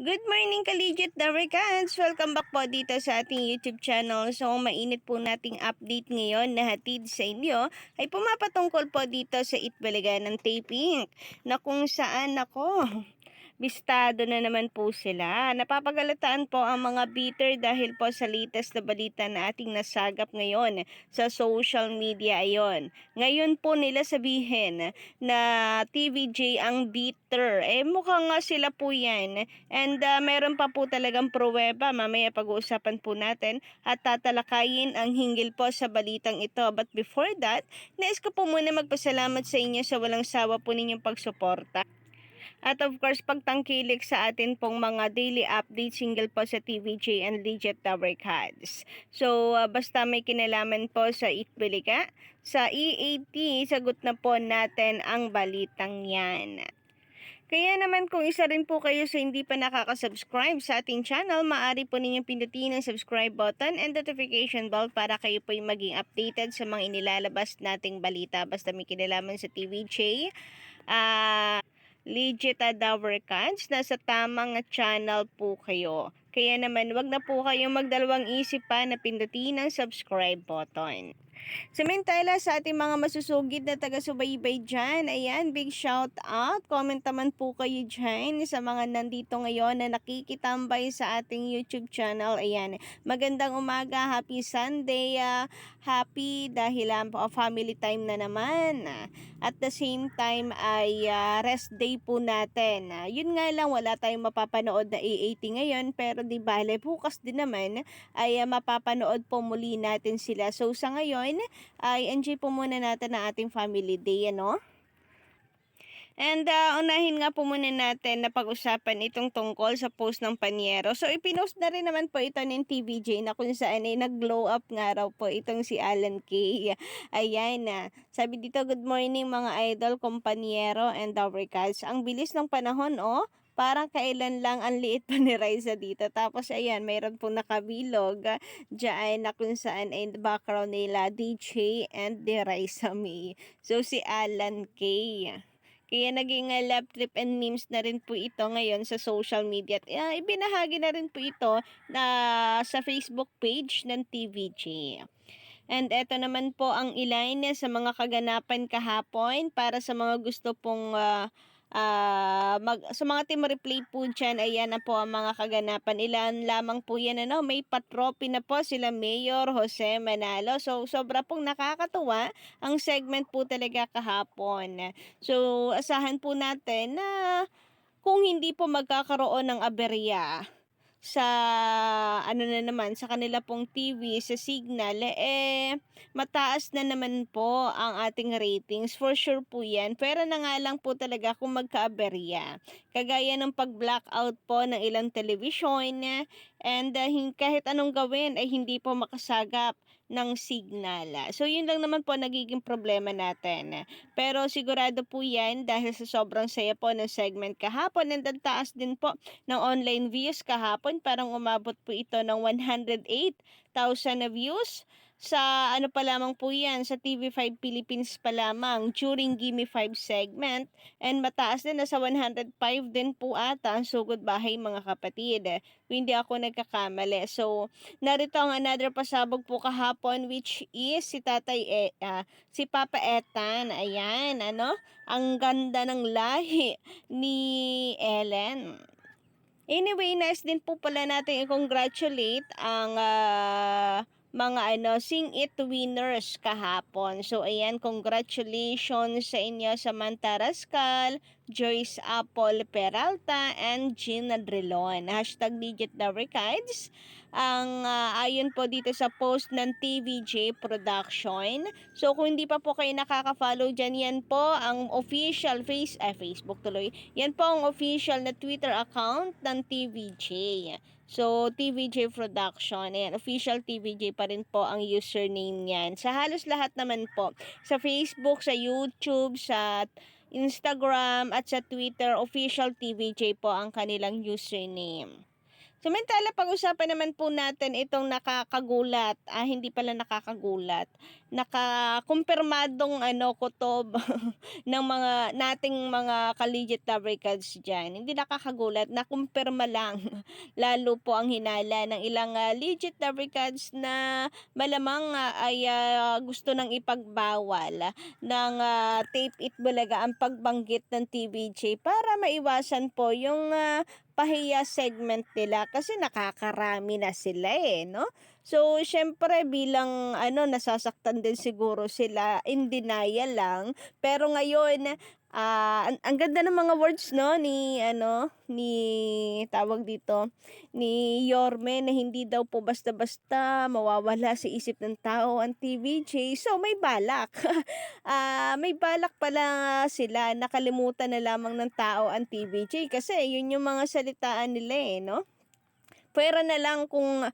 Good morning ka-legit Darikans! Welcome back po dito sa ating YouTube channel. So, mainit po nating update ngayon na hatid sa inyo ay pumapatungkol po dito sa Itbulaga ng taping na kung saan ako bistado na naman po sila. Napapagalataan po ang mga bitter dahil po sa latest na balita na ating nasagap ngayon sa social media ayon. Ngayon po nila sabihin na TVJ ang bitter. Mukhang nga sila po yan. And meron pa po talagang pruweba. Mamaya pag-uusapan po natin at tatalakayin ang hinggil po sa balitang ito. But before that, nais ko po muna magpasalamat sa inyo sa walang sawa po ninyong pagsuporta. At of course, pagtangkilik sa atin pong mga daily updates single po sa TVJ and Legit Tower Cards. So, basta may kinalaman po sa Itbulaga, sa EAT, sagot na po natin ang balitang yan. Kaya naman kung isa rin po kayo sa hindi pa nakaka-subscribe sa ating channel, maaari po ninyong pindutin ang subscribe button and notification bell para kayo po yung maging updated sa mga inilalabas nating balita. Basta may kinalaman sa TVJ, Legit Tower Cards, nasa tamang channel po kayo. Kaya naman, wag na po kayong magdalawang isip pa na pindutin ang subscribe button. Samantala sa ating mga masusugid na taga-subaybay dyan, ayan, big shout out. Comment naman po kayo dyan sa mga nandito ngayon na nakikitambay sa ating YouTube channel. Ayan, magandang umaga, happy Sunday, happy dahil family time na naman. At the same time ay rest day po natin. Yun nga lang, wala tayong mapapanood na EAT ngayon, pero di bale, bukas din naman ay mapapanood po muli natin sila. So sa ngayon, ay enjoy po muna natin ang ating family day, ano? And unahin nga po muna natin na pag-usapan itong tungkol sa post ng Panyero. So ipinost na rin naman po ito ng TVJ na kung saan ay nag-glow up nga raw po itong si Alan K. Ayan na. Sabi dito, good morning mga idol, kompanyero and our guys. Ang bilis ng panahon, oh. Parang kailan lang ang liit pa ni Raisa dito. Tapos ayan, mayroon pong nakabilog dyan na kung saan ay background nila DJ and the Raisa May. So si Alan K. Kaya naging love trip and memes na rin po ito ngayon sa social media. At ibinahagi na rin po ito na sa Facebook page ng TVJ. And eto naman po ang ilan sa mga kaganapan kahapon para sa mga gusto pong sa mga team replay po dyan, ayan na po ang mga kaganapan. Ilan lamang po yan, ano, may patrophy na po sila Mayor Jose Manalo. So, sobra pong nakakatuwa ang segment po talaga kahapon. So, asahan po natin na kung hindi po magkakaroon ng aberya sa ano na naman sa kanila pong TV sa Signal mataas na naman po ang ating ratings for sure po yan, pero na nga lang po talaga kung magkaaberya kagaya ng pag-blackout po ng ilang television and kahit anong gawin ay hindi po makasagap ng signal. So yun lang naman po nagiging problema natin, pero sigurado po yan dahil sa sobrang saya po ng segment kahapon and ang taas din po ng online views kahapon. Parang umabot po ito ng 108,000 na views sa ano pa lamang po yan, sa TV5 Philippines pa lamang during Gimme 5 segment, and mataas din, nasa 105 din po ata ang sugod bahay mga kapatid, kung hindi ako nagkakamali. So narito ang another pasabog po kahapon, which is si Papa Etan. Ayan, ano, ang ganda ng lahi ni Ellen. Anyway, nice din po pala natin i-congratulate ang mga Sing It winners kahapon. So ayan, congratulations sa inyo, Samantha Rascal, Joyce Apple Peralta, and Gina Drilon. Hashtag Digit the Records. Ang ayon po dito sa post ng TVJ Production. So kung hindi pa po kayo nakaka-follow dyan, yan po ang official Facebook tuloy. Yan po ang official na Twitter account ng TVJ. So, TVJ Production. Ayan, official TVJ pa rin po ang username niyan. Sa halos lahat naman po. Sa Facebook, sa YouTube, sa Instagram, at sa Twitter, official TVJ po ang kanilang username. Samantala, pag-usapan naman po natin itong nakakagulat, hindi pala nakakagulat, nakakumpirmadong kutob ng nating mga ka-legit Dabricats diyan. Hindi nakakagulat, nakumpirma lang lalo po ang hinala ng ilang legit Dabricats na malamang ay gusto nang ipagbawal ng Tape It Bulaga ang pagbanggit ng TVJ para maiwasan po yung pahiya segment nila kasi nakakarami na sila no? So, syempre bilang nasasaktan din siguro sila, in denial lang. Pero ngayon, ang ganda ng mga words no ni tawag dito ni Yorme na hindi daw po basta-basta mawawala sa isip ng tao ang TVJ. So may balak. May balak pala sila, nakalimutan na lamang ng tao ang TVJ kasi yun yung mga salitaan nila no. Pwera na lang kung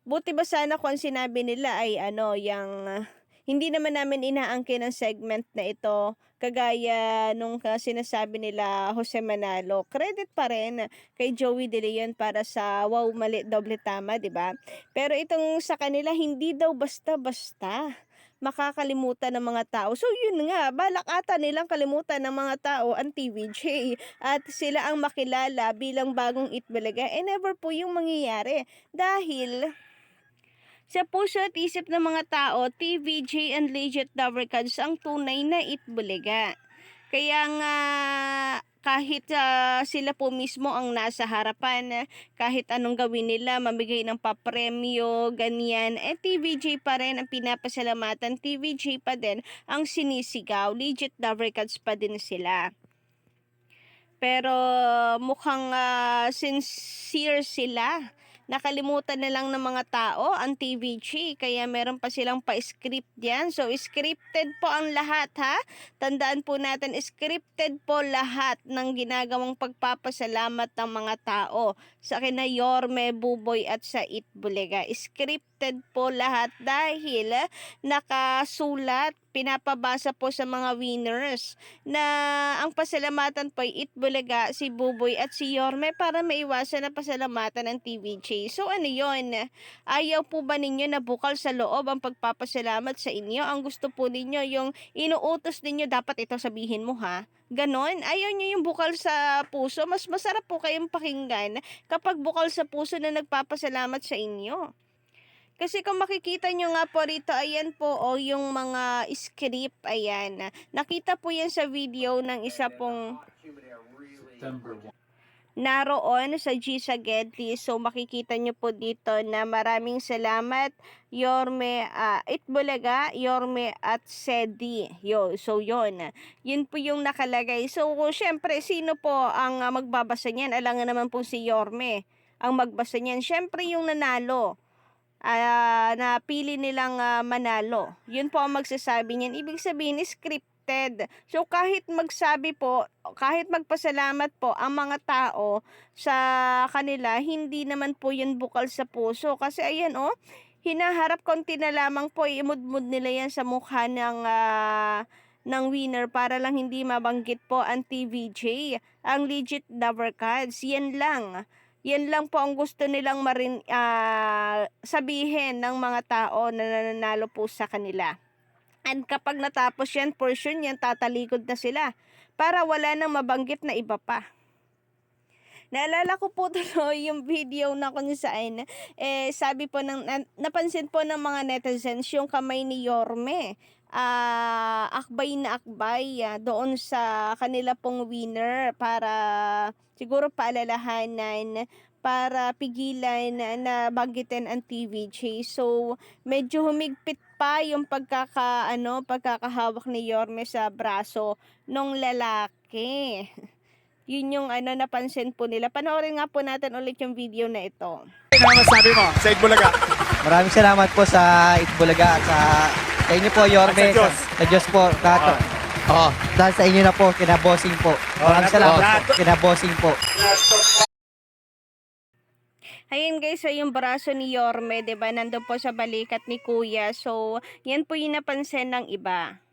buti ba sana kung ang sinabi nila ay yung hindi naman namin inaangkin ang segment na ito kagaya nung sinasabi nila Jose Manalo. Credit pa rin kay Joey De Leon para sa wow mali doble tama, 'di ba? Pero itong sa kanila hindi daw basta-basta makakalimutan ng mga tao. So yun nga, balak ata nilang kalimutan ng mga tao ang TVJ at sila ang makilala bilang bagong Itbulaga. Never po yung mangyayari dahil sa puso at isip ng mga tao, TVJ and Legit Dabricats ang tunay na Itbulaga. Kaya nga kahit sila po mismo ang nasa harapan, kahit anong gawin nila, mamigay ng papremyo, ganyan, TVJ pa rin ang pinapasalamatan, TVJ pa din ang sinisigaw, Legit Dabricats pa din sila. Pero mukhang sincere sila. Nakalimutan na lang ng mga tao ang TVG, kaya meron pa silang pa-script diyan. So scripted po ang lahat ha. Tandaan po natin, scripted po lahat ng ginagawang pagpapasalamat ng mga tao sa kina Yorme, Buboy at sa Itbulaga. Scripted po lahat dahil nakasulat, pinapabasa po sa mga winners na ang pasalamatan po ay Itbulaga, si Buboy at si Yorme para maiwasan na pasalamatan ng TVJ. So ano yon? Ayaw po ba ninyo na bukal sa loob ang pagpapasalamat sa inyo? Ang gusto po ninyo yung inuutos ninyo, dapat ito sabihin mo ha? Ganon, ayaw nyo yung bukal sa puso. Mas masarap po kayong pakinggan kapag bukal sa puso na nagpapasalamat sa inyo. Kasi kung makikita nyo nga po rito, ayan po yung mga script, ayan. Nakita po yan sa video ng isa pong naroon sa G sa Gedli. So makikita nyo po dito na maraming salamat Yorme, Itbulaga, Yorme at Sedi. So yun. Yun po yung nakalagay. So syempre sino po ang magbabasa niyan? Alangan naman po si Yorme ang magbasa niyan. Syempre yung nanalo. Napili nilang manalo. Yun po ang magsasabi niyan. Ibig sabihin, scripted. So, kahit magsabi po, kahit magpasalamat po ang mga tao sa kanila, hindi naman po yun bukal sa puso. Kasi ayan hinaharap konti na lamang po, imudmud nila yan sa mukha ng winner para lang hindi mabanggit po ang TVJ, ang Legit Dabricats. Yan lang. Yan lang po ang gusto nilang sabihin ng mga tao na nananalo po sa kanila. And kapag natapos yan, portion yan, tatalikod na sila para wala nang mabanggit na iba pa. Naalala ko po tuloy yung video na kung saan, sabi po napansin po ng mga netizens yung kamay ni Yorme. Akbay na akbay doon sa kanila pong winner para siguro paalalahanan para pigilan na banggitin ang TVJ. So, medyo humigpit pa yung pagkakahawak ni Yorme sa braso nung lalaki. Yun yung napansin po nila. Panoorin nga po natin ulit yung video na ito. Ano masabi mo sa Itbulaga? Maraming salamat po sa Itbulaga at sa inyo po, Yorme. At sa Diyos. Sa Diyos po. Dahil sa inyo na po, kinabossing po. Maraming salamat po, kinabossing po. Ayan guys, so yung braso ni Yorme, 'di ba? Nandoon po sa balikat ni Kuya. So, yan po yung napansin ng iba.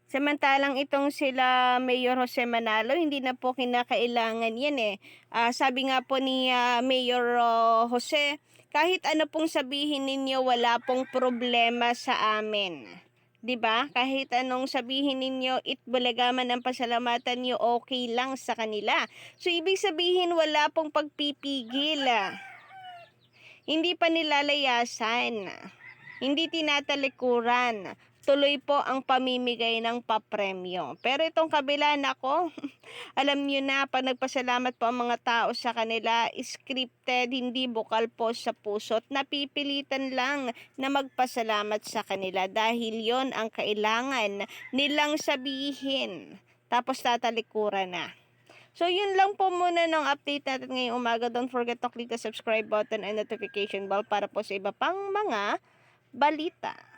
Samantalang itong sila Mayor Jose Manalo, hindi na po kinakailangan yan Sabi nga po ni Mayor Jose, kahit ano pong sabihin ninyo, wala pong problema sa amin. 'Di ba? Kahit anong sabihin ninyo, itbulagaman ang pasalamatan niyo, okay lang sa kanila. So, ibig sabihin, wala pong pagpipigil. Hindi pa nilalayasan. Hindi tinatalikuran. Tuloy po ang pamimigay ng papremyo. Pero itong kabila, nako, alam nyo na, pag nagpasalamat po ang mga tao sa kanila, scripted, hindi bukal po sa puso. At napipilitan lang na magpasalamat sa kanila dahil yon ang kailangan nilang sabihin. Tapos tatalikuran na. So, yun lang po muna ng update natin ngayong umaga. Don't forget to click the subscribe button and notification bell para po sa iba pang mga balita.